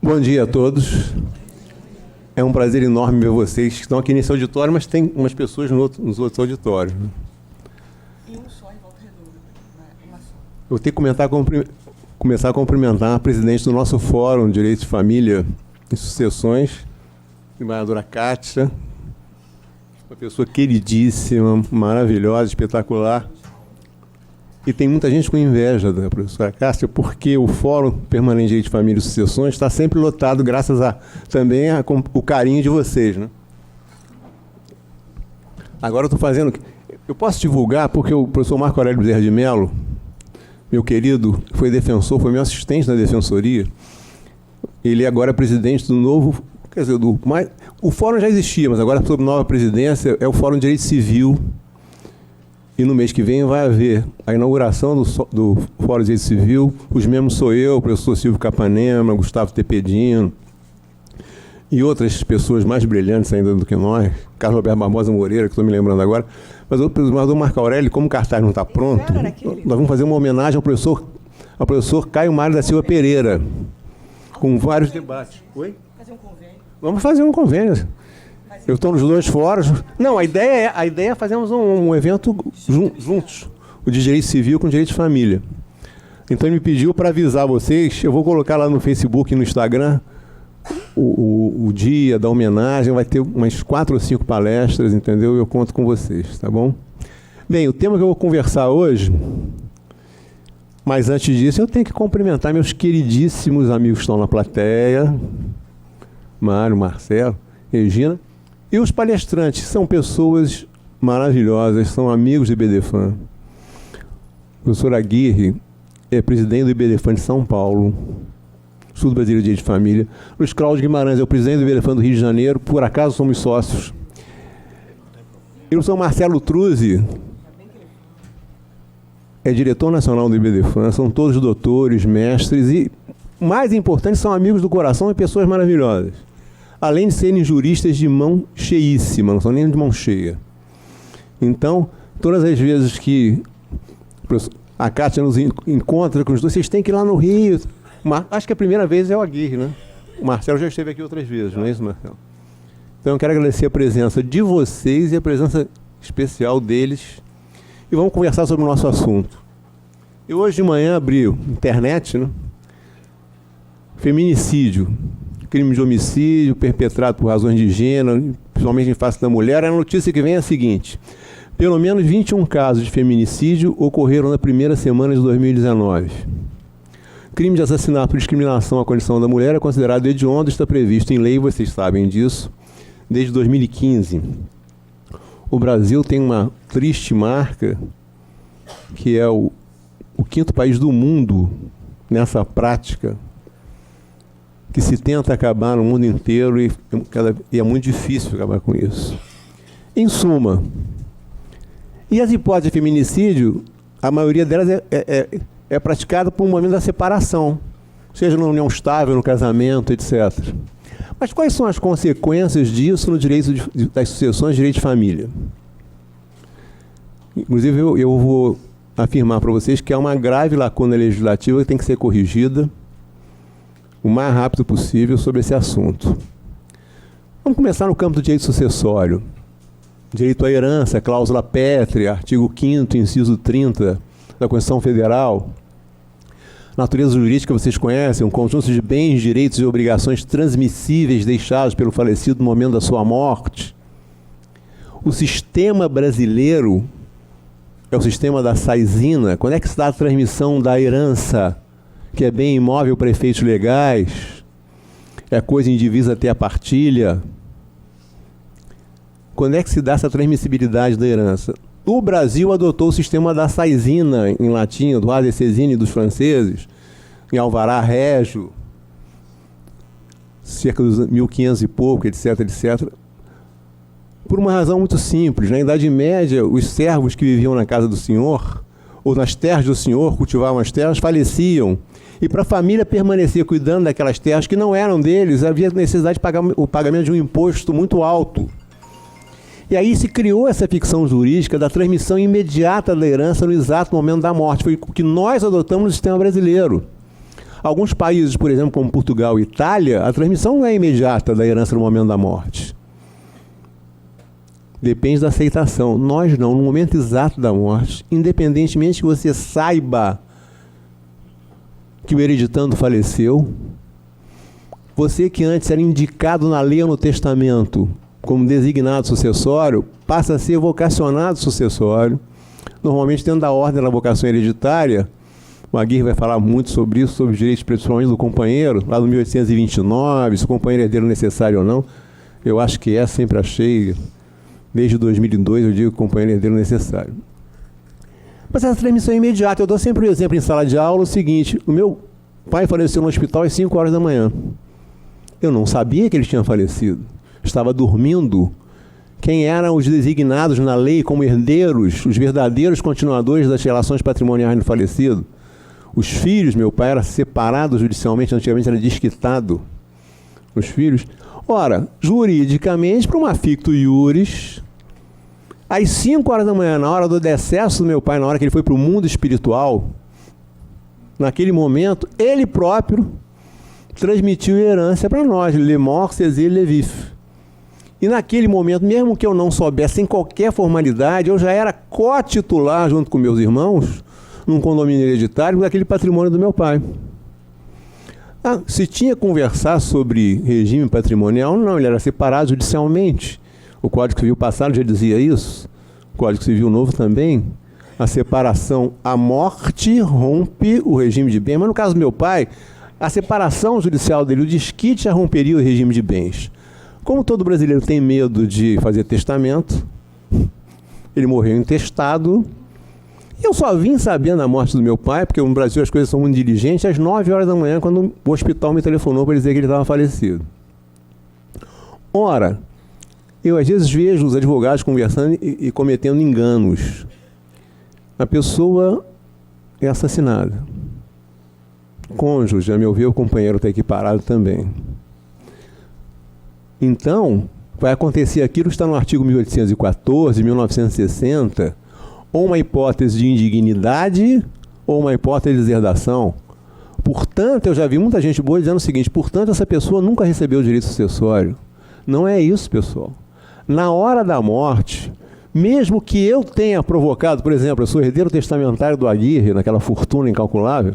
Bom dia a todos. É um prazer enorme ver vocês que estão aqui nesse auditório, mas tem umas pessoas nos outros auditórios. E um só em Volta Redonda, uma só. Eu tenho que começar a cumprimentar a presidente do nosso Fórum de Direito de Família e Sucessões, a vereadora Kátia, uma pessoa queridíssima, maravilhosa, espetacular. E tem muita gente com inveja da professora Cássia, porque o Fórum Permanente de Direito de Família e Sucessões está sempre lotado, graças também o carinho de vocês, né? Agora eu estou fazendo... Eu posso divulgar, porque o professor Marco Aurélio Bezerra de Mello, meu querido, foi defensor, foi meu assistente na defensoria. Ele agora é presidente do novo... Quer dizer, o Fórum já existia, mas agora, sob nova presidência, é o Fórum de Direito Civil. E no mês que vem vai haver a inauguração do Fórum de Direito Civil. Os membros sou eu, o professor Silvio Capanema, Gustavo Tepedino e outras pessoas mais brilhantes ainda do que nós, Carlos Alberto Barbosa Moreira, que estou me lembrando agora. Mas o professor Marco Aurélio, como o cartaz não está pronto, nós vamos fazer uma homenagem ao professor Caio Mário da Silva Pereira, com vários debates. Oi? Fazer um convênio. Vamos fazer um convênio. Eu estou nos dois fóruns. Não, a ideia é fazermos um evento juntos, o de direito civil com direito de família. Então ele me pediu para avisar vocês, eu vou colocar lá no Facebook e no Instagram o dia da homenagem, vai ter umas 4 ou 5 palestras, entendeu? Eu conto com vocês, tá bom? Bem, o tema que eu vou conversar hoje, mas antes disso eu tenho que cumprimentar meus queridíssimos amigos que estão na plateia, Mário, Marcelo, Regina. E os palestrantes são pessoas maravilhosas, são amigos do IBDFAM. O professor Aguirre é presidente do IBDFAM de São Paulo, Estudo Brasileiro de Direito de Família. Luiz Cláudio Guimarães é o presidente do IBDFAM do Rio de Janeiro, por acaso somos sócios. E o professor Marcelo Truzzi é diretor nacional do IBDFAM, são todos doutores, mestres e, mais importante, são amigos do coração e pessoas maravilhosas. Além de serem juristas de mão cheíssima, não são nem de mão cheia. Então, todas as vezes que a Kátia nos encontra com os dois, vocês têm que ir lá no Rio. Acho que a primeira vez é o Aguirre, né? O Marcelo já esteve aqui outras vezes, não é isso, Marcelo? Então, eu quero agradecer a presença de vocês e a presença especial deles. E vamos conversar sobre o nosso assunto. Eu hoje de manhã abri a internet, né? Feminicídio. Crime de homicídio perpetrado por razões de gênero, principalmente em face da mulher. A notícia que vem é a seguinte: pelo menos 21 casos de feminicídio ocorreram na primeira semana de 2019. Crime de assassinato por discriminação à condição da mulher é considerado hediondo e está previsto em lei, vocês sabem disso, desde 2015. O Brasil tem uma triste marca, que é o 5º país do mundo nessa prática, que se tenta acabar no mundo inteiro e é muito difícil acabar com isso. Em suma, e as hipóteses de feminicídio, a maioria delas é praticada por um momento da separação, seja na união estável, no casamento, etc. Mas quais são as consequências disso no direito das sucessões de direito de família? Inclusive, eu vou afirmar para vocês que há uma grave lacuna legislativa que tem que ser corrigida o mais rápido possível sobre esse assunto. Vamos começar no campo do direito sucessório. Direito à herança, cláusula pétrea, artigo 5º, inciso 30 da Constituição Federal. Natureza jurídica, vocês conhecem, um conjunto de bens, direitos e obrigações transmissíveis deixados pelo falecido no momento da sua morte. O sistema brasileiro é o sistema da saisina. Quando é que se dá a transmissão da herança, que é bem imóvel para efeitos legais, é coisa indivisa até a partilha? Quando é que se dá essa transmissibilidade da herança? O Brasil adotou o sistema da saisina, em latim, do droit de saisine dos franceses, em alvará régio, cerca dos 1500 e pouco, etc., etc., por uma razão muito simples. Na Idade Média, os servos que viviam na casa do senhor, ou nas terras do senhor, cultivavam as terras, faleciam. E para a família permanecer cuidando daquelas terras que não eram deles, havia necessidade de pagar o pagamento de um imposto muito alto. E aí se criou essa ficção jurídica da transmissão imediata da herança no exato momento da morte. Foi o que nós adotamos no sistema brasileiro. Alguns países, por exemplo, como Portugal e Itália, a transmissão não é imediata da herança no momento da morte. Depende da aceitação. Nós não, no momento exato da morte, independentemente que você saiba que o hereditando faleceu, você que antes era indicado na lei ou no testamento como designado sucessório, passa a ser vocacionado sucessório, normalmente dentro da ordem da vocação hereditária. O Aguirre vai falar muito sobre isso, sobre os direitos principalmente do companheiro, lá no 1829, se o companheiro é herdeiro necessário ou não. Eu acho que é, sempre achei, desde 2002 eu digo que o companheiro é herdeiro necessário. Mas essa transmissão é imediata. Eu dou sempre um exemplo em sala de aula, o seguinte: o meu pai faleceu no hospital às 5 horas da manhã. Eu não sabia que ele tinha falecido. Estava dormindo. Quem eram os designados na lei como herdeiros, os verdadeiros continuadores das relações patrimoniais do falecido? Os filhos. Meu pai era separado judicialmente, antigamente era desquitado. Os filhos. Ora, juridicamente, para uma ficto iuris, às 5 horas da manhã, na hora do decesso do meu pai, na hora que ele foi para o mundo espiritual, naquele momento, ele próprio transmitiu herança para nós, le mort, césar, le vif. E naquele momento, mesmo que eu não soubesse, sem qualquer formalidade, eu já era co-titular, junto com meus irmãos, num condomínio hereditário, daquele patrimônio do meu pai. Se tinha que conversar sobre regime patrimonial, não, ele era separado judicialmente. O Código Civil passado já dizia isso, o Código Civil novo também. A separação, a morte rompe o regime de bens, mas no caso do meu pai, a separação judicial dele, o desquite, já romperia o regime de bens. Como todo brasileiro tem medo de fazer testamento, ele morreu intestado. E eu só vim sabendo da morte do meu pai, porque no Brasil as coisas são muito diligentes, às 9 horas da manhã, quando o hospital me telefonou para dizer que ele estava falecido. Ora, eu às vezes vejo os advogados conversando e cometendo enganos. A pessoa é assassinada. Cônjuge, a meu ver, o companheiro está equiparado também. Então, vai acontecer aquilo que está no artigo 1814, 1960, ou uma hipótese de indignidade, ou uma hipótese de deserdação. Portanto, eu já vi muita gente boa dizendo o seguinte: portanto, essa pessoa nunca recebeu o direito sucessório. Não é isso, pessoal. Na hora da morte, mesmo que eu tenha provocado, por exemplo, eu sou herdeiro testamentário do Aguirre, naquela fortuna incalculável,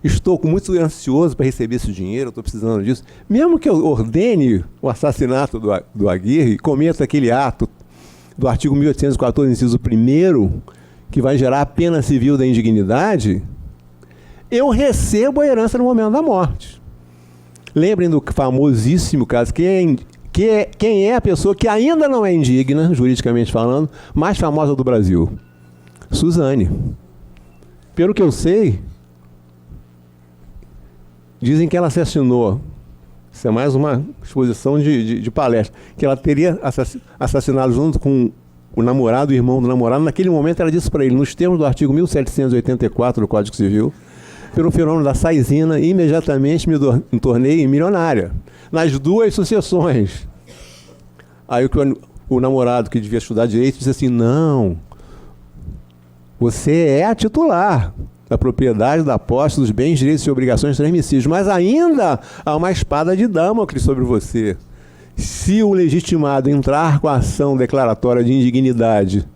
estou muito ansioso para receber esse dinheiro, estou precisando disso. Mesmo que eu ordene o assassinato do Aguirre e cometa aquele ato do artigo 1814, inciso 1º, que vai gerar a pena civil da indignidade, eu recebo a herança no momento da morte. Lembrem do famosíssimo caso, quem é a pessoa que ainda não é indigna, juridicamente falando, mais famosa do Brasil? Suzane. Pelo que eu sei, dizem que ela assassinou, isso é mais uma exposição de palestra, que ela teria assassinado junto com o namorado, o irmão do namorado. Naquele momento ela disse para ele, nos termos do artigo 1784 do Código Civil, pelo fenômeno da saizina, imediatamente me tornei milionária. Nas duas sucessões. Aí o namorado, que devia estudar direito, disse assim: não, você é a titular da propriedade, da posse, dos bens, direitos e obrigações transmissíveis, mas ainda há uma espada de Damocles sobre você. Se o legitimado entrar com a ação declaratória de indignidade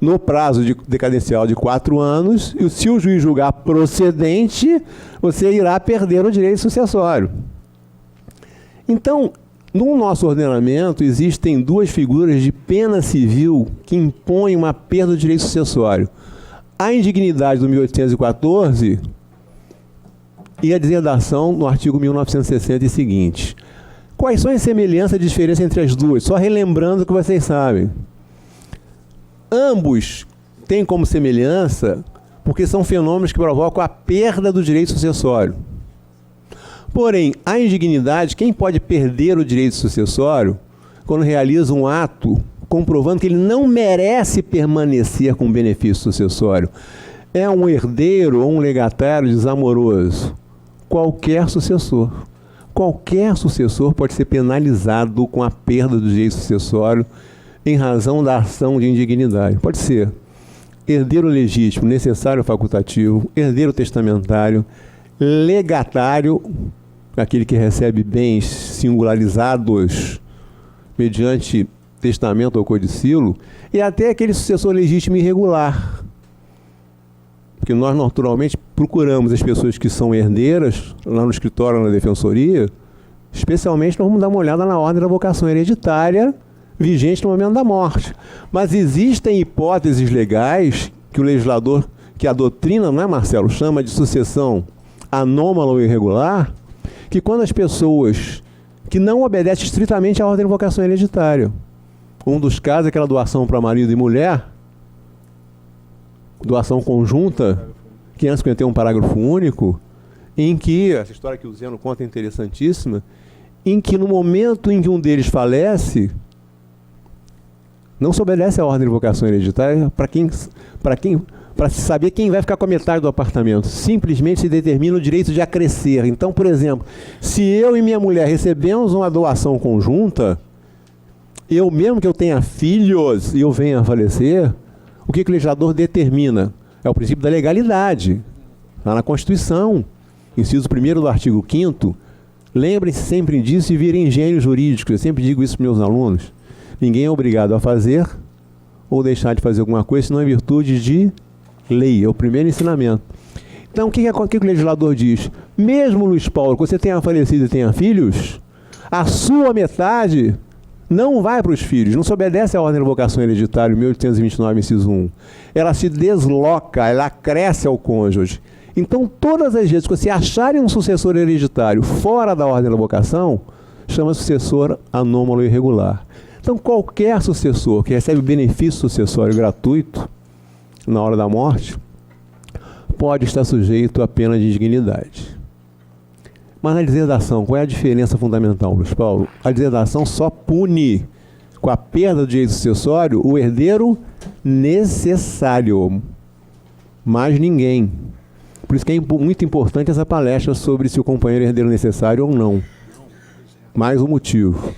no prazo decadencial de 4 anos, e se o juiz julgar procedente, você irá perder o direito sucessório. Então, no nosso ordenamento, existem 2 figuras de pena civil que impõem uma perda do direito sucessório: a indignidade do 1814 e a deserdação no artigo 1960 e seguinte. Quais são as semelhanças e diferenças entre as duas? Só relembrando o que vocês sabem. Ambos têm como semelhança porque são fenômenos que provocam a perda do direito sucessório. Porém, a indignidade, quem pode perder o direito sucessório quando realiza um ato comprovando que ele não merece permanecer com benefício sucessório. É um herdeiro ou um legatário desamoroso. Qualquer sucessor pode ser penalizado com a perda do direito sucessório em razão da ação de indignidade. Pode ser herdeiro legítimo, necessário facultativo, herdeiro testamentário, legatário, aquele que recebe bens singularizados mediante testamento ou codicilo, e até aquele sucessor legítimo irregular. Porque nós naturalmente procuramos as pessoas que são herdeiras, lá no escritório, na defensoria, especialmente nós vamos dar uma olhada na ordem da vocação hereditária vigente no momento da morte. Mas existem hipóteses legais que o legislador, que a doutrina, não é, Marcelo, chama de sucessão anômala ou irregular, que quando as pessoas que não obedecem estritamente à ordem da vocação hereditária, um dos casos é aquela doação para marido e mulher, doação conjunta, 551, parágrafo único, em que, essa história que o Zeno conta é interessantíssima, em que no momento em que um deles falece, não se obedece à ordem de vocação hereditária para se saber quem vai ficar com a metade do apartamento. Simplesmente se determina o direito de acrescer. Então, por exemplo, se eu e minha mulher recebemos uma doação conjunta, eu mesmo que eu tenha filhos e eu venha a falecer, o que o legislador determina? É o princípio da legalidade. Está na Constituição, inciso 1º do artigo 5º. Lembrem-se sempre disso e virem engenhos jurídicos. Eu sempre digo isso para os meus alunos. Ninguém é obrigado a fazer ou deixar de fazer alguma coisa, senão é virtude de lei. É o primeiro ensinamento. Então, o que o legislador diz? Mesmo, Luiz Paulo, que você tenha falecido e tenha filhos, a sua metade não vai para os filhos, não se obedece à ordem da vocação hereditária, 1829, inciso 1. Ela se desloca, ela acresce ao cônjuge. Então, todas as vezes que você acharem um sucessor hereditário fora da ordem da vocação, chama sucessor anômalo irregular. Então, qualquer sucessor que recebe benefício sucessório gratuito na hora da morte pode estar sujeito à pena de indignidade. Mas na deserdação, qual é a diferença fundamental, Luiz Paulo? A deserdação só pune, com a perda do direito sucessório, o herdeiro necessário. Mais ninguém. Por isso que é muito importante essa palestra sobre se o companheiro é herdeiro necessário ou não. Mais um motivo.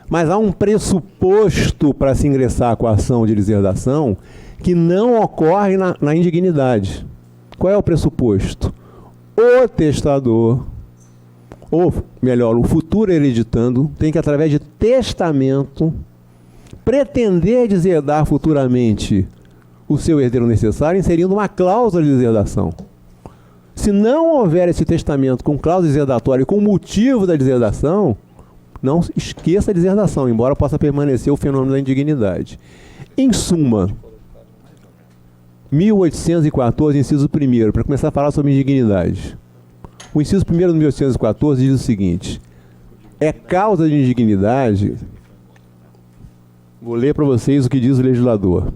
Mas há um pressuposto para se ingressar com a ação de deserdação que não ocorre na indignidade. Qual é o pressuposto? O testador, ou melhor, o futuro hereditando, tem que, através de testamento, pretender deserdar futuramente o seu herdeiro necessário, inserindo uma cláusula de deserdação. Se não houver esse testamento com cláusula deserdatória e com motivo da deserdação, não esqueça a deserdação, embora possa permanecer o fenômeno da indignidade. Em suma, 1814, inciso 1º, para começar a falar sobre indignidade. O inciso 1º do 1814 diz o seguinte: é causa de indignidade, vou ler para vocês o que diz o legislador.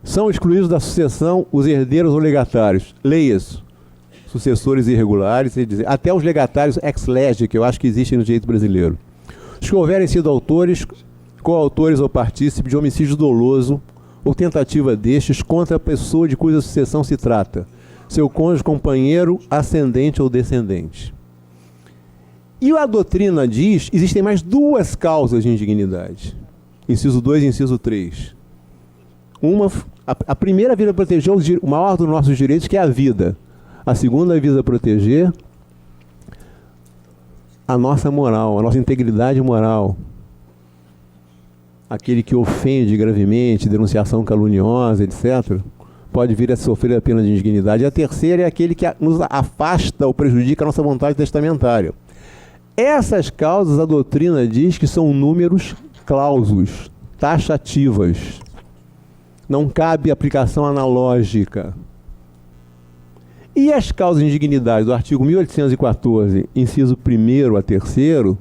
São excluídos da sucessão os herdeiros ou legatários. Leia isso. Sucessores irregulares, até os legatários ex lege, que eu acho que existem no direito brasileiro. Os que houverem sido autores, coautores ou partícipes de homicídio doloso ou tentativa destes contra a pessoa de cuja sucessão se trata, seu cônjuge, companheiro, ascendente ou descendente. E a doutrina diz, existem mais duas causas de indignidade. Inciso 2 e inciso 3. A primeira visa proteger o maior dos nossos direitos, que é a vida. A segunda visa proteger a nossa moral, a nossa integridade moral. Aquele que ofende gravemente, denunciação caluniosa, etc., pode vir a sofrer a pena de indignidade. E a terceira é aquele que nos afasta ou prejudica a nossa vontade testamentária. Essas causas, a doutrina diz que são números clausus, taxativas. Não cabe aplicação analógica. E as causas de indignidade do artigo 1814, inciso 1º a 3º,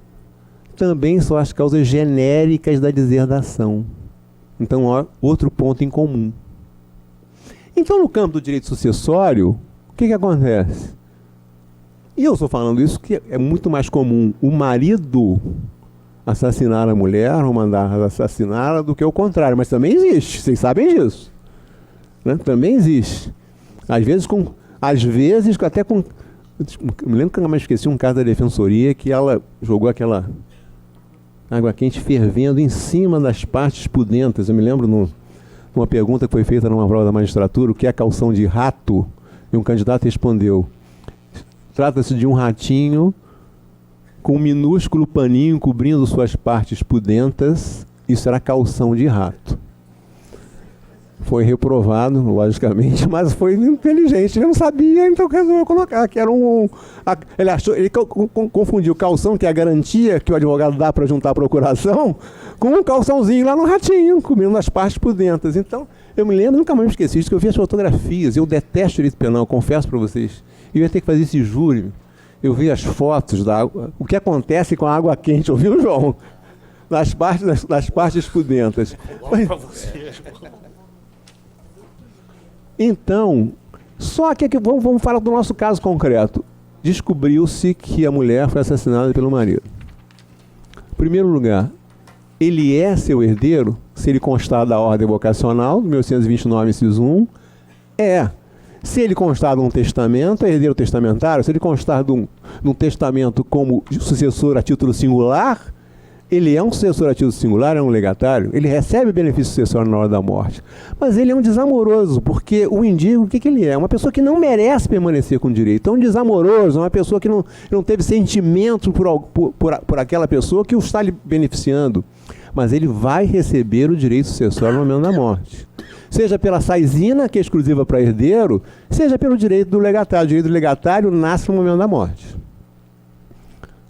também são as causas genéricas da deserdação. Então, ó, outro ponto em comum. Então, no campo do direito sucessório, o que acontece? E eu estou falando isso que é muito mais comum o marido assassinar a mulher ou mandar assassiná-la do que o contrário. Mas também existe, vocês sabem disso. Né? Também existe. Às vezes até com... Me lembro que eu mais esqueci um caso da defensoria que ela jogou aquela água quente fervendo em cima das partes pudentas. Eu me lembro numa pergunta que foi feita numa prova da magistratura, o que é calção de rato? E um candidato respondeu: trata-se de um ratinho com um minúsculo paninho cobrindo suas partes pudentas. Isso era calção de rato. Foi reprovado, logicamente, mas foi inteligente. Ele não sabia, então resolveu colocar que era ele confundiu calção, que é a garantia que o advogado dá para juntar a procuração, com um calçãozinho lá no ratinho, cobrindo as partes pudentas. Então, eu me lembro, nunca mais me esqueci disso, que eu vi as fotografias. Eu detesto direito penal, confesso para vocês. Eu ia ter que fazer esse júri. Eu vi as fotos da água, o que acontece com a água quente, ouviu, João? Das partes pudentas. Então, só que aqui, vamos falar do nosso caso concreto. Descobriu-se que a mulher foi assassinada pelo marido. Em primeiro lugar, ele é seu herdeiro, se ele constar da ordem vocacional, 1129, inciso 1, é. Se ele constar de um testamento, é herdeiro testamentário. Se ele constar de um testamento como sucessor a título singular, ele é um sucessor a título singular, é um legatário. Ele recebe benefício sucessório na hora da morte. Mas ele é um desamoroso, porque o indígena, o que ele é? Uma pessoa que não merece permanecer com direito. É um desamoroso, uma pessoa que não teve sentimento por aquela pessoa que o está lhe beneficiando. Mas ele vai receber o direito sucessório no momento da morte. Seja pela saisina, que é exclusiva para herdeiro, seja pelo direito do legatário. O direito do legatário nasce no momento da morte.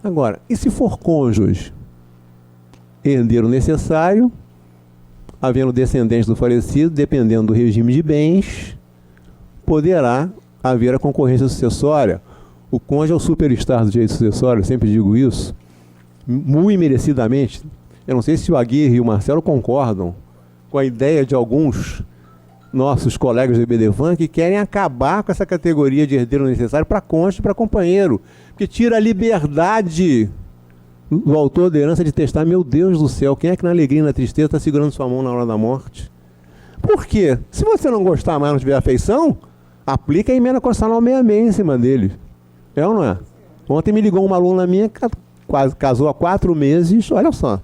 Agora, e se for cônjuge? Herdeiro necessário, havendo descendentes do falecido, dependendo do regime de bens, poderá haver a concorrência sucessória. O cônjuge é o superstar do direito sucessório, eu sempre digo isso, muito merecidamente. Eu não sei se o Aguirre e o Marcelo concordam com a ideia de alguns nossos colegas do EBDEVAN que querem acabar com essa categoria de herdeiro necessário para cônjuge e para companheiro, porque tira a liberdade do autor da herança de testar. Meu Deus do céu, quem é que na alegria e na tristeza está segurando sua mão na hora da morte? Por quê? Se você não gostar mais, não tiver afeição, aplica a emenda constitucional 66 em cima dele. É ou não é? Ontem me ligou uma aluna minha que casou há 4 meses, olha só.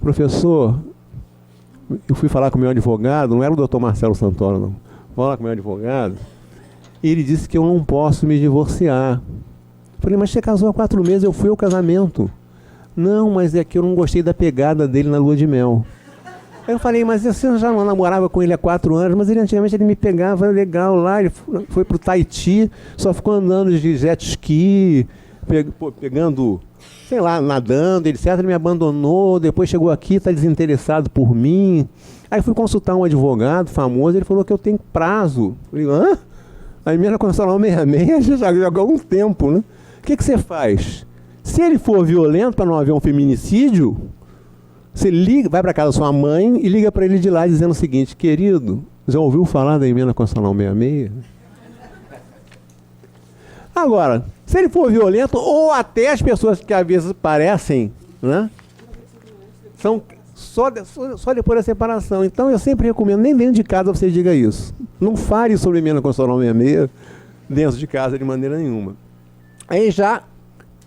Professor, eu fui falar com o meu advogado, não era o doutor Marcelo Santoro, não. Vou falar com o meu advogado, e ele disse que eu não posso me divorciar. Falei, mas você casou há 4 meses, eu fui ao casamento. Não, mas é que eu não gostei da pegada dele na lua de mel. Aí eu falei, mas você já não namorava com ele há 4 anos, mas antigamente ele me pegava legal lá, ele foi pro Tahiti, só ficou andando de jet ski, pegando, sei lá, nadando, etc. Ele me abandonou, depois chegou aqui, está desinteressado por mim. Aí fui consultar um advogado famoso, ele falou que eu tenho prazo. Eu falei, hã? A emenda constitucional 66 já há algum tempo, né? O que você faz? Se ele for violento para não haver um feminicídio, você liga, vai para casa da sua mãe e liga para ele de lá dizendo o seguinte: querido, já ouviu falar da emenda constitucional 66? Agora, se ele for violento, ou até as pessoas que às vezes parecem, né, são só depois da separação. Então eu sempre recomendo, nem dentro de casa você diga isso. Não fale sobre a emenda constitucional 66 dentro de casa de maneira nenhuma. Aí já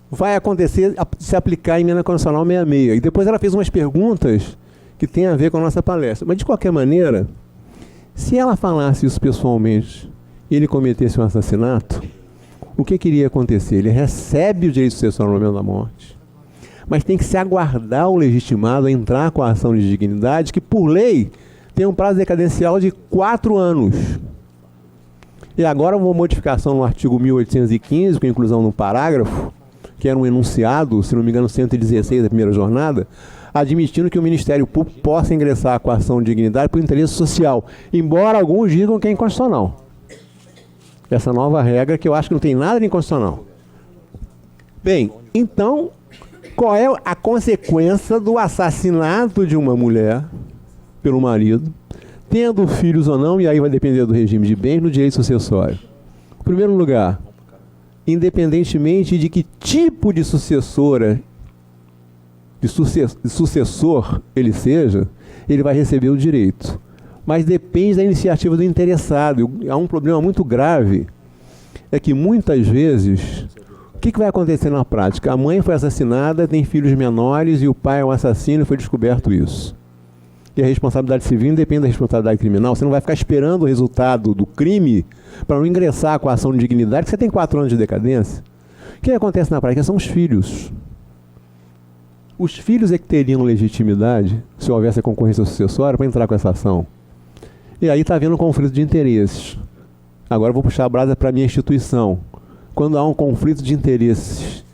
vai acontecer se aplicar a emenda constitucional 66. E depois ela fez umas perguntas que têm a ver com a nossa palestra. Mas, de qualquer maneira, se ela falasse isso pessoalmente e ele cometesse um assassinato, o que iria acontecer? Ele recebe o direito sucessório no momento da morte, mas tem que se aguardar o legitimado a entrar com a ação de dignidade, que, por lei, tem um prazo decadencial de 4 anos. E agora uma modificação no artigo 1815, com inclusão no parágrafo, que era um enunciado, se não me engano, 116 da primeira jornada, admitindo que o Ministério Público possa ingressar com a ação de dignidade por interesse social, embora alguns digam que é inconstitucional. Essa nova regra, que eu acho que não tem nada de inconstitucional. Bem, então, qual é a consequência do assassinato de uma mulher pelo marido, tendo filhos ou não, e aí vai depender do regime de bens, no direito sucessório? Em primeiro lugar, independentemente de que tipo de sucessora de sucessor ele seja, ele vai receber o direito. Mas depende da iniciativa do interessado. Há um problema muito grave, é que muitas vezes, o que vai acontecer na prática? A mãe foi assassinada, tem filhos menores e o pai é um assassino e foi descoberto isso. E a responsabilidade civil independe da responsabilidade criminal. Você não vai ficar esperando o resultado do crime para não ingressar com a ação de dignidade, que você tem 4 anos de decadência. O que acontece na prática? São os filhos. Os filhos é que teriam legitimidade, se houvesse a concorrência sucessória, para entrar com essa ação. E aí está havendo um conflito de interesses. Agora eu vou puxar a brasa para a minha instituição. Quando há um conflito de interesses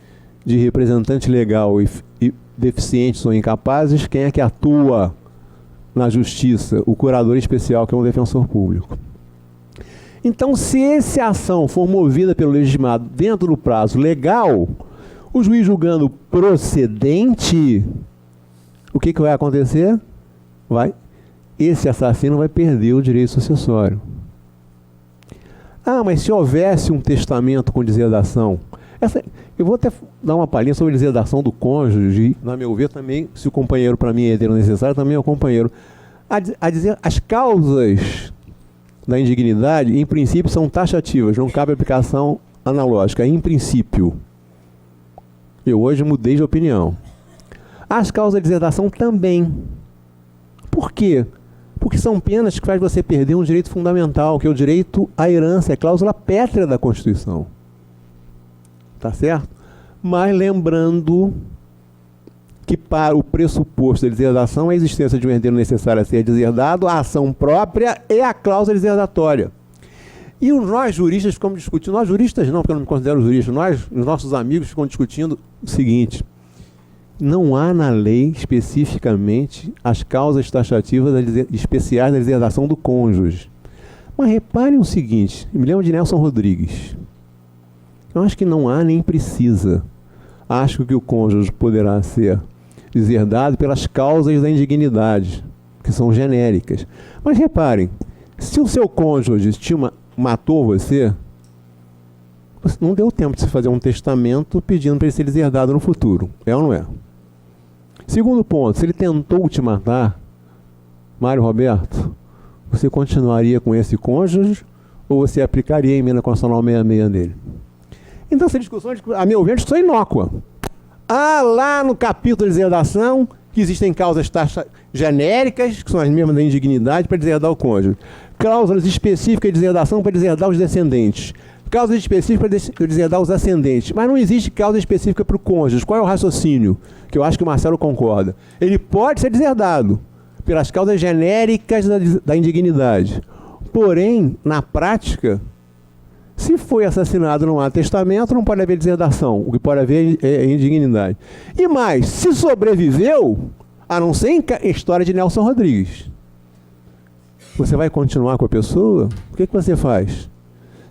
de representante legal e deficientes ou incapazes, quem é que atua na justiça? O curador especial, que é um defensor público. Então, se essa ação for movida pelo legitimado dentro do prazo legal, o juiz julgando procedente, o que vai acontecer? Esse assassino vai perder o direito sucessório. Ah, mas se houvesse um testamento com deserdação, eu vou até dar uma palhinha sobre a deserdação do cônjuge, na meu ver também, se o companheiro para mim é herdeiro necessário, também é o companheiro. As causas da indignidade, em princípio, são taxativas, não cabe aplicação analógica, em princípio. Eu hoje mudei de opinião. As causas da deserdação também. Por quê? Porque são penas que faz você perder um direito fundamental, que é o direito à herança, é a cláusula pétrea da Constituição. Tá certo? Mas lembrando que para o pressuposto da deserdação, a existência de um herdeiro necessário a ser deserdado, a ação própria e a cláusula deserdatória. E nós juristas ficamos discutindo, nós juristas não, porque eu não me considero jurista, os nossos amigos ficam discutindo o seguinte: não há na lei especificamente as causas taxativas especiais da deserdação do cônjuge. Mas reparem o seguinte, me lembro de Nelson Rodrigues. Eu acho que não há nem precisa. Acho que o cônjuge poderá ser deserdado pelas causas da indignidade, que são genéricas. Mas reparem, se o seu cônjuge matou você não deu tempo de você fazer um testamento pedindo para ele ser deserdado no futuro. É ou não é? Segundo ponto, se ele tentou te matar, Mário Roberto, você continuaria com esse cônjuge ou você aplicaria a emenda constitucional 66 nele? Então essa discussão, a meu ver, é inócua. Lá no capítulo de deserdação, que existem causas genéricas, que são as mesmas da indignidade, para deserdar o cônjuge. Cláusulas específicas de deserdação para deserdar os descendentes. Causas específicas para deserdar os ascendentes. Mas não existe causa específica para o cônjuge. Qual é o raciocínio? Que eu acho que o Marcelo concorda. Ele pode ser deserdado pelas causas genéricas da indignidade. Porém, na prática, se foi assassinado não há testamento, não pode haver deserdação. O que pode haver é indignidade. E mais, se sobreviveu, a não ser em história de Nelson Rodrigues, você vai continuar com a pessoa? O que você faz?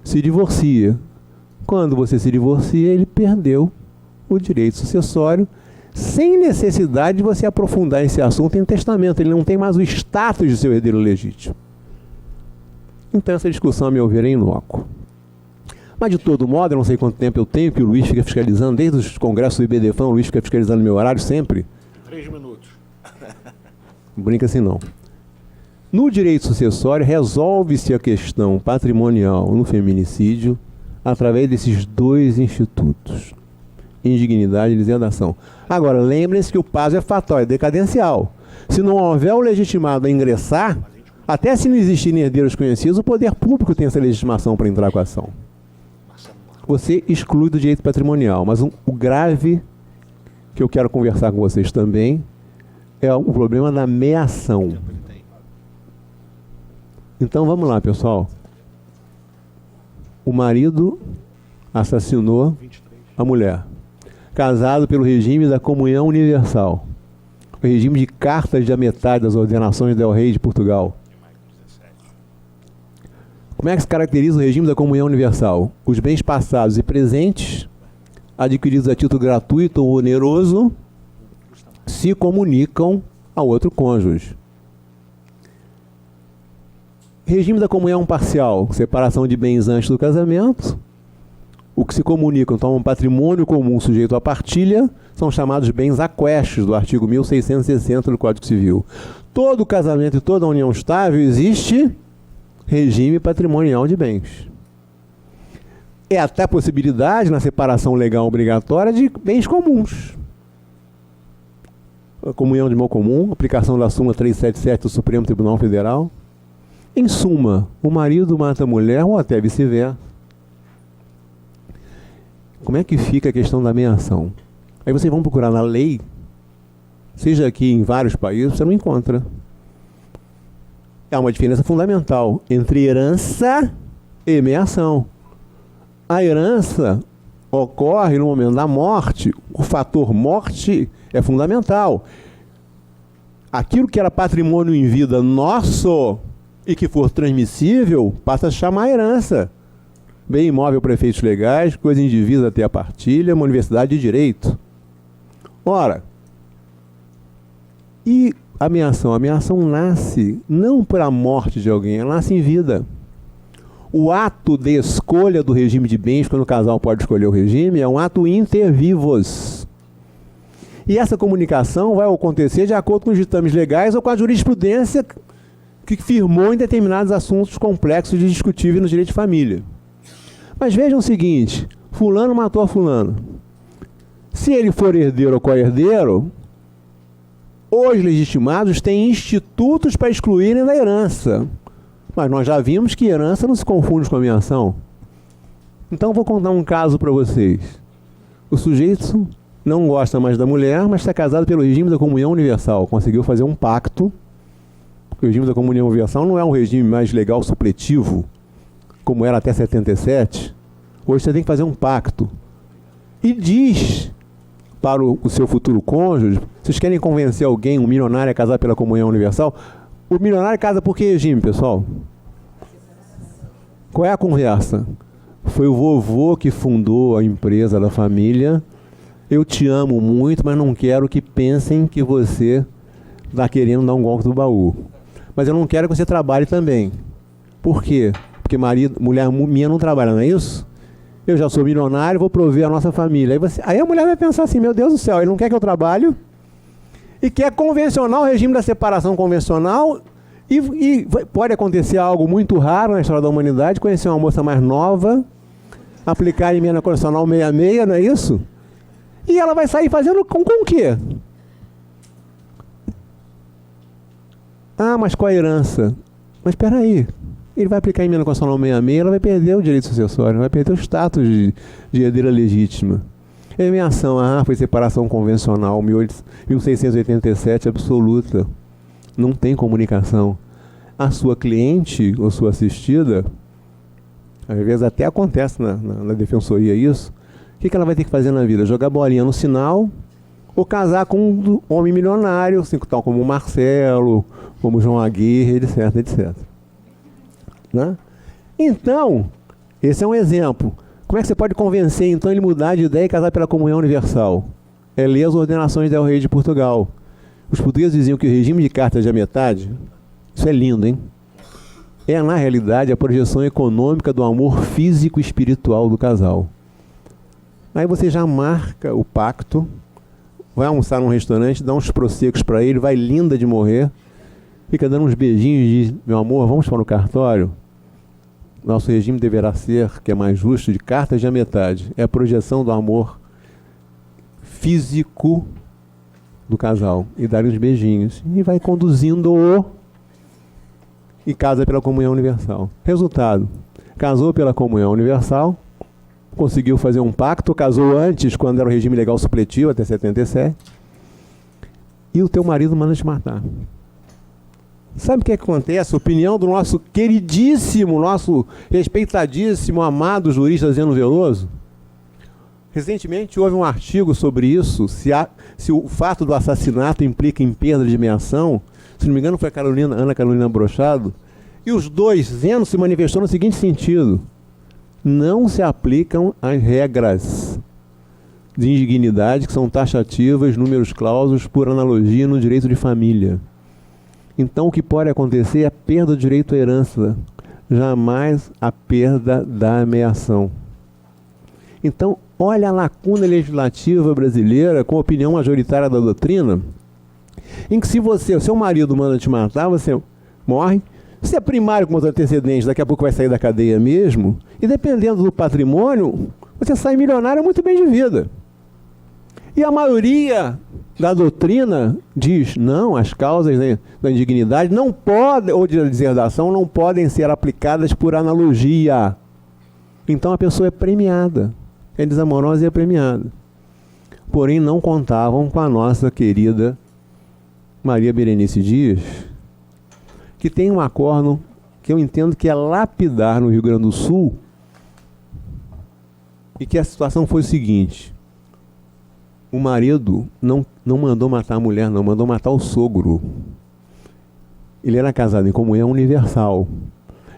Se divorcia. Quando você se divorcia, ele perdeu o direito sucessório, sem necessidade de você aprofundar esse assunto em testamento. Ele não tem mais o status de seu herdeiro legítimo. Então essa discussão, a meu ver, é inócua. Mas de todo modo, eu não sei quanto tempo eu tenho, que o Luiz fica fiscalizando, desde os congressos do IBDFAN, o Luiz fica fiscalizando meu horário sempre. 3 minutos. Não brinca assim não. No direito sucessório, resolve-se a questão patrimonial no feminicídio através desses 2 institutos: indignidade e deserdação. Agora, lembrem-se que o prazo é fatal, é decadencial. Se não houver o legitimado a ingressar, até se não existirem herdeiros conhecidos, o poder público tem essa legitimação para entrar com a ação. Você exclui do direito patrimonial. Mas o grave que eu quero conversar com vocês também é o problema da meação. Então vamos lá, pessoal. O marido assassinou a mulher, casado pelo regime da comunhão universal, o regime de cartas de a metade das ordenações del Rei de Portugal. Como é que se caracteriza o regime da comunhão universal? Os bens passados e presentes, adquiridos a título gratuito ou oneroso, se comunicam ao outro cônjuge. Regime da comunhão parcial, separação de bens antes do casamento. O que se comunicam toma um patrimônio comum sujeito à partilha, são chamados bens aquestos, do artigo 1660 do Código Civil. Todo casamento e toda união estável existe regime patrimonial de bens. É até a possibilidade, na separação legal obrigatória, de bens comuns. A comunhão de mal comum, aplicação da súmula 377 do Supremo Tribunal Federal. Em suma, o marido mata a mulher ou até vice-versa. Como é que fica a questão da meação? Aí vocês vão procurar na lei, seja aqui em vários países, você não encontra. Há uma diferença fundamental entre herança e meação. A herança ocorre no momento da morte, o fator morte é fundamental. Aquilo que era patrimônio em vida nosso e que for transmissível, passa a chamar herança. Bem imóvel para efeitos legais, coisa indivisa até a partilha, uma universidade de direito. Ora, e a meação? A meação nasce não pela morte de alguém, ela nasce em vida. O ato de escolha do regime de bens, quando o casal pode escolher o regime, é um ato inter vivos. E essa comunicação vai acontecer de acordo com os ditames legais ou com a jurisprudência que firmou em determinados assuntos complexos e discutíveis no direito de família. Mas vejam o seguinte, fulano matou a fulano. Se ele for herdeiro ou co-herdeiro, os legitimados têm institutos para excluírem da herança. Mas nós já vimos que herança não se confunde com a meação. Então vou contar um caso para vocês. O sujeito não gosta mais da mulher, mas está casado pelo regime da comunhão universal. Conseguiu fazer um pacto. O regime da comunhão universal não é um regime mais legal supletivo, como era até 77. Hoje você tem que fazer um pacto. E diz para o seu futuro cônjuge, vocês querem convencer alguém, um milionário, a casar pela comunhão universal? O milionário casa por que regime, pessoal? Qual é a conversa? Foi o vovô que fundou a empresa da família. Eu te amo muito, mas não quero que pensem que você está querendo dar um golpe do baú. Mas eu não quero que você trabalhe também. Por quê? Porque mulher minha não trabalha, não é isso? Eu já sou milionário, vou prover a nossa família. Aí a mulher vai pensar assim, meu Deus do céu, ele não quer que eu trabalhe e quer convencional, o regime da separação convencional, e pode acontecer algo muito raro na história da humanidade, conhecer uma moça mais nova, aplicar a emenda constitucional 66, não é isso? E ela vai sair fazendo com o quê? Ah, mas com a herança. Mas espera aí. Ele vai aplicar a emenda constitucional 66, ela vai perder o direito sucessório, vai perder o status de herdeira legítima. É minha ação, foi separação convencional, 1687, absoluta. Não tem comunicação. A sua cliente ou sua assistida, às vezes até acontece na defensoria isso, o que ela vai ter que fazer na vida? Jogar bolinha no sinal ou casar com um homem milionário, assim, tal como o Marcelo, como o João Aguirre, etc, etc. Né? Então, esse é um exemplo. Como é que você pode convencer, então, ele mudar de ideia e casar pela comunhão universal? É ler as ordenações del Rei de Portugal. Os portugueses diziam que o regime de cartas de metade, isso é lindo, hein? É, na realidade, a projeção econômica do amor físico e espiritual do casal. Aí você já marca o pacto, vai almoçar num restaurante, dá uns prosecos para ele, vai linda de morrer, fica dando uns beijinhos e diz, meu amor, vamos para o cartório? Nosso regime deverá ser, que é mais justo, de cartas de metade. É a projeção do amor físico do casal. E dar uns beijinhos. E vai conduzindo-o e casa pela comunhão universal. Resultado, casou pela comunhão universal, conseguiu fazer um pacto, casou antes, quando era o regime legal supletivo, até 77, e o teu marido manda te matar. Sabe o que acontece? A opinião do nosso queridíssimo, nosso respeitadíssimo, amado jurista Zeno Veloso. Recentemente houve um artigo sobre isso, se o fato do assassinato implica em perda de meação. Se não me engano foi a Ana Carolina Brochado. E os dois, Zeno se manifestou no seguinte sentido: não se aplicam as regras de indignidade que são taxativas, números clausos, por analogia no direito de família. Então o que pode acontecer é a perda do direito à herança, jamais a perda da meação. Então, Olha a lacuna legislativa brasileira com a opinião majoritária da doutrina, em que se o seu marido manda te matar, você morre. Se é primário com os antecedentes, daqui a pouco vai sair da cadeia mesmo, e dependendo do patrimônio, você sai milionário muito bem de vida. E a maioria da doutrina diz, não, as causas da indignidade não podem, ou de deserdação, não podem ser aplicadas por analogia. Então a pessoa é premiada, é desamorosa e é premiada. Porém, não contavam com a nossa querida Maria Berenice Dias, que tem um acórdio que eu entendo que é lapidar no Rio Grande do Sul, e que a situação foi o seguinte: o marido não mandou matar a mulher, não, mandou matar o sogro. Ele era casado em comunhão universal.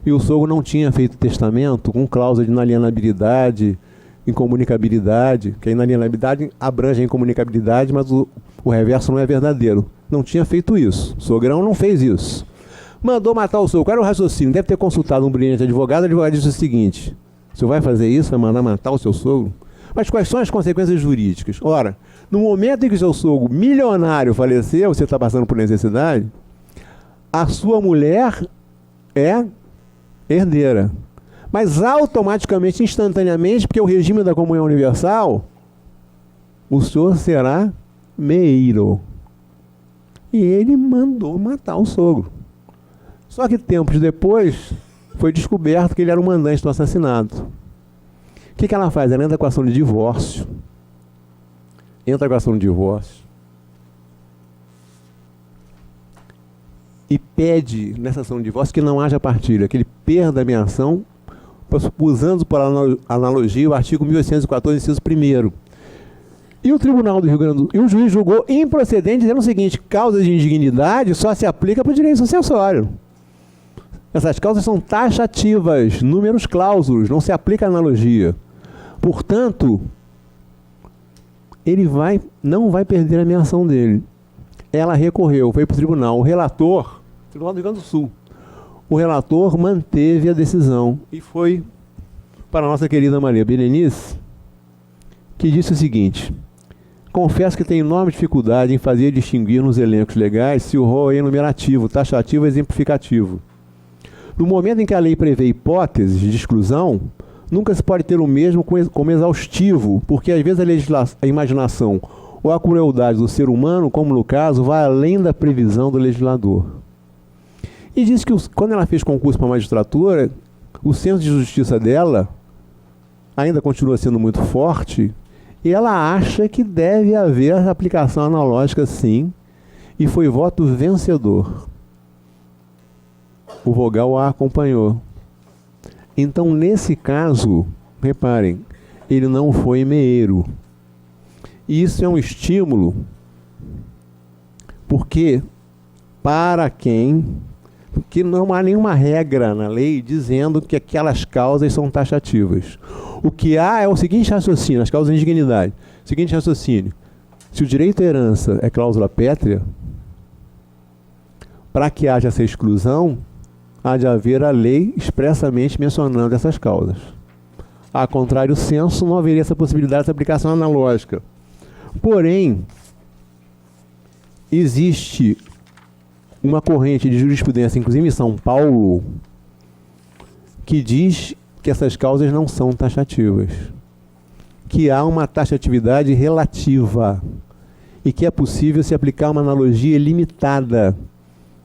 E o sogro não tinha feito testamento com cláusula de inalienabilidade, incomunicabilidade, que a inalienabilidade abrange a incomunicabilidade, mas o reverso não é verdadeiro. Não tinha feito isso. O sogrão não fez isso. Mandou matar o sogro. Qual era o raciocínio? Deve ter consultado um brilhante advogado. O advogado disse o seguinte: o senhor vai fazer isso? Vai mandar matar o seu sogro? Mas quais são as consequências jurídicas? Ora, no momento em que o seu sogro milionário faleceu, você está passando por necessidade, a sua mulher é herdeira. Mas automaticamente, instantaneamente, porque o regime da comunhão universal, o senhor será meiro. E ele mandou matar o sogro. Só que tempos depois, foi descoberto que ele era o mandante do assassinato. O que ela faz? Ela entra com a ação de divórcio. E pede, nessa ação de divórcio, que não haja partilha, que ele perda a minha ação, usando por analogia o artigo 1814, inciso 1º. E o Tribunal do Rio Grande do Sul, e o juiz julgou improcedente, dizendo o seguinte: causa de indignidade só se aplica para o direito sucessório. Essas causas são taxativas, números clausos, não se aplica a analogia. Portanto, ele não vai perder a minha ação dele. Ela recorreu, foi para o tribunal. O relator, Tribunal do Rio Grande do Sul, o relator manteve a decisão e foi para a nossa querida Maria Berenice, que disse o seguinte: confesso que tenho enorme dificuldade em fazer distinguir nos elencos legais se o rol é enumerativo, taxativo ou exemplificativo. No momento em que a lei prevê hipóteses de exclusão, nunca se pode ter o mesmo como exaustivo, porque às vezes a imaginação ou a crueldade do ser humano, como no caso, vai além da previsão do legislador. E diz que quando ela fez concurso para a magistratura, o senso de justiça dela ainda continua sendo muito forte, e ela acha que deve haver a aplicação analógica sim, e foi voto vencedor. O vogal a acompanhou. Então, nesse caso, reparem, ele não foi meeiro. Isso é um estímulo, porque porque não há nenhuma regra na lei dizendo que aquelas causas são taxativas. O que há é o seguinte raciocínio, as causas de indignidade. Seguinte raciocínio: se o direito à herança é cláusula pétrea, para que haja essa exclusão, há de haver a lei expressamente mencionando essas causas. A contrário senso, não haveria essa possibilidade de aplicação analógica. Porém, existe uma corrente de jurisprudência, inclusive em São Paulo, que diz que essas causas não são taxativas, que há uma taxatividade relativa e que é possível se aplicar uma analogia limitada.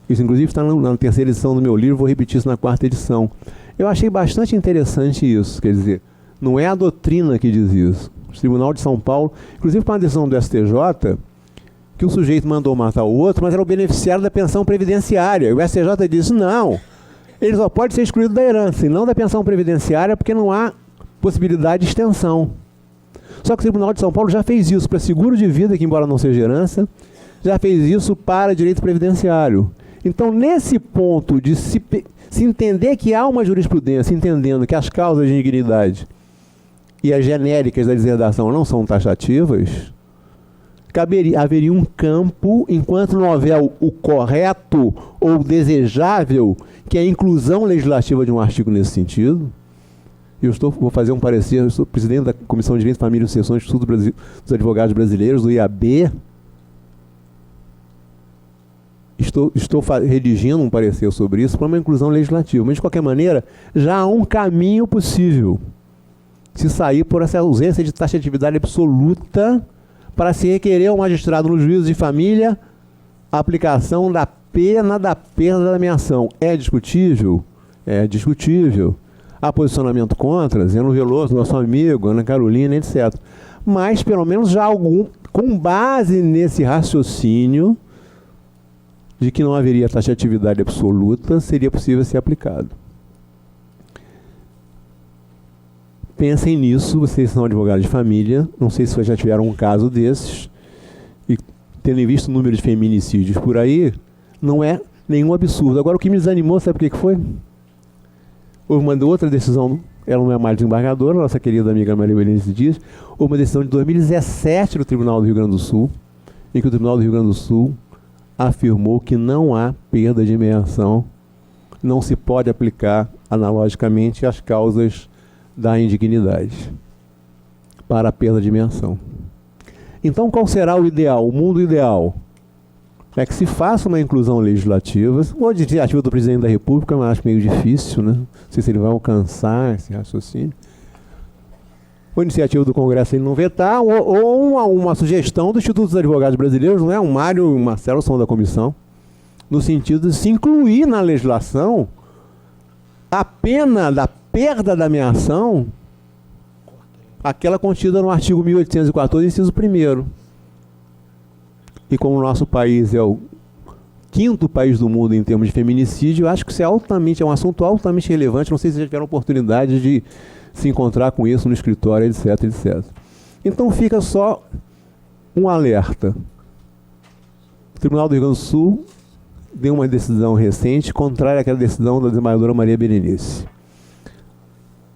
Isso, inclusive, está na terceira edição do meu livro, vou repetir isso na quarta edição. Eu achei bastante interessante isso, quer dizer, não é a doutrina que diz isso. O Tribunal de São Paulo, inclusive para uma decisão do STJ, que o sujeito mandou matar o outro, mas era o beneficiário da pensão previdenciária. E o STJ disse, não, ele só pode ser excluído da herança, e não da pensão previdenciária, porque não há possibilidade de extensão. Só que o Tribunal de São Paulo já fez isso para seguro de vida, que embora não seja herança, já fez isso para direito previdenciário. Então, nesse ponto de se entender que há uma jurisprudência, entendendo que as causas de indignidade e as genéricas da deserdação não são taxativas, haveria um campo, enquanto não houver o correto ou desejável, que é a inclusão legislativa de um artigo nesse sentido, Vou fazer um parecer, eu sou presidente da Comissão de Direito, Família e Sucessão do Instituto dos Advogados Brasileiros, do IAB. Estou redigindo um parecer sobre isso para uma inclusão legislativa. Mas, de qualquer maneira, já há um caminho possível se sair por essa ausência de taxatividade absoluta para se requerer ao magistrado no juízo de família a aplicação da pena da perda da ameação. É discutível? É discutível. Há posicionamento contra, Zeno Veloso, nosso amigo, Ana Carolina, etc. Mas, pelo menos, já com base nesse raciocínio de que não haveria taxatividade absoluta, seria possível ser aplicado. Pensem nisso, vocês são advogados de família, não sei se vocês já tiveram um caso desses, e tendo visto o número de feminicídios por aí, não é nenhum absurdo. Agora, o que me desanimou, sabe o que foi? Houve uma outra decisão, ela não é mais desembargadora, nossa querida amiga Maria Berenice Dias, houve uma decisão de 2017 do Tribunal do Rio Grande do Sul, em que o Tribunal do Rio Grande do Sul afirmou que não há perda de meação, não se pode aplicar analogicamente as causas da indignidade para a perda de meação. Então, qual será o ideal, o mundo ideal? É que se faça uma inclusão legislativa, ou de iniciativa do presidente da República, mas acho meio difícil, né? Não sei se ele vai alcançar esse raciocínio. Ou iniciativa do Congresso ele não vetar, ou uma sugestão do Instituto dos Advogados Brasileiros, não é? O Mário e o Marcelo são da comissão, no sentido de se incluir na legislação a pena da perda da ameação, aquela contida no artigo 1814, inciso 1º. E como o nosso país é o 5º país do mundo em termos de feminicídio, eu acho que isso é um assunto altamente relevante. Não sei se vocês já tiveram oportunidade de se encontrar com isso no escritório, etc, etc. Então fica só um alerta. O Tribunal do Rio Grande do Sul deu uma decisão recente contrária àquela decisão da desembargadora Maria Berenice.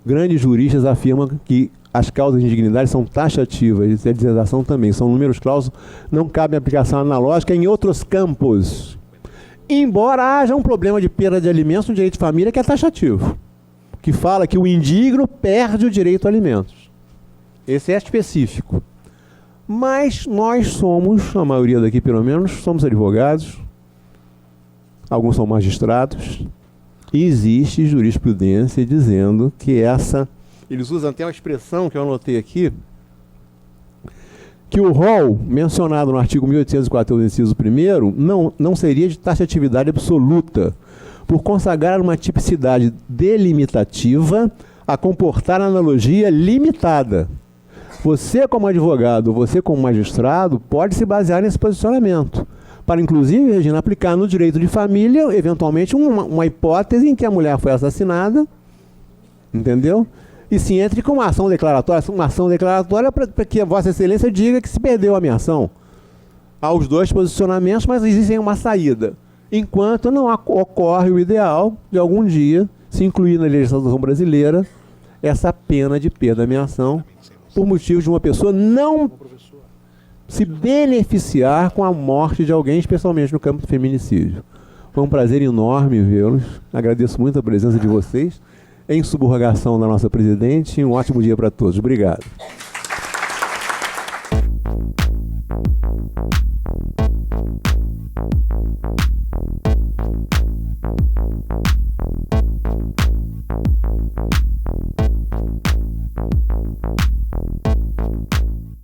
Grandes juristas afirmam que as causas de indignidade são taxativas, e a deserdação também, são números clausos, não cabe aplicação analógica em outros campos. Embora haja um problema de perda de alimentos no direito de família que é taxativo, que fala que o indigno perde o direito a alimentos. Esse é específico. Mas nós somos, a maioria daqui pelo menos, somos advogados, alguns são magistrados, e existe jurisprudência dizendo que eles usam até uma expressão que eu anotei aqui, que o rol mencionado no artigo 1814, inciso 1º, não seria de taxatividade absoluta, por consagrar uma tipicidade delimitativa a comportar analogia limitada. Você, como advogado, você, como magistrado, pode se basear nesse posicionamento, para, inclusive, Regina, aplicar no direito de família, eventualmente, uma hipótese em que a mulher foi assassinada, entendeu? E se entre com uma ação declaratória para que a Vossa Excelência diga que se perdeu a minha ação. Há os dois posicionamentos, mas existe uma saída. Enquanto não ocorre o ideal de algum dia se incluir na legislação brasileira essa pena de perda da ameação por motivo de uma pessoa não se beneficiar com a morte de alguém, especialmente no campo do feminicídio. Foi um prazer enorme vê-los. Agradeço muito a presença de vocês. Em subrogação da nossa presidente, um ótimo dia para todos. Obrigado.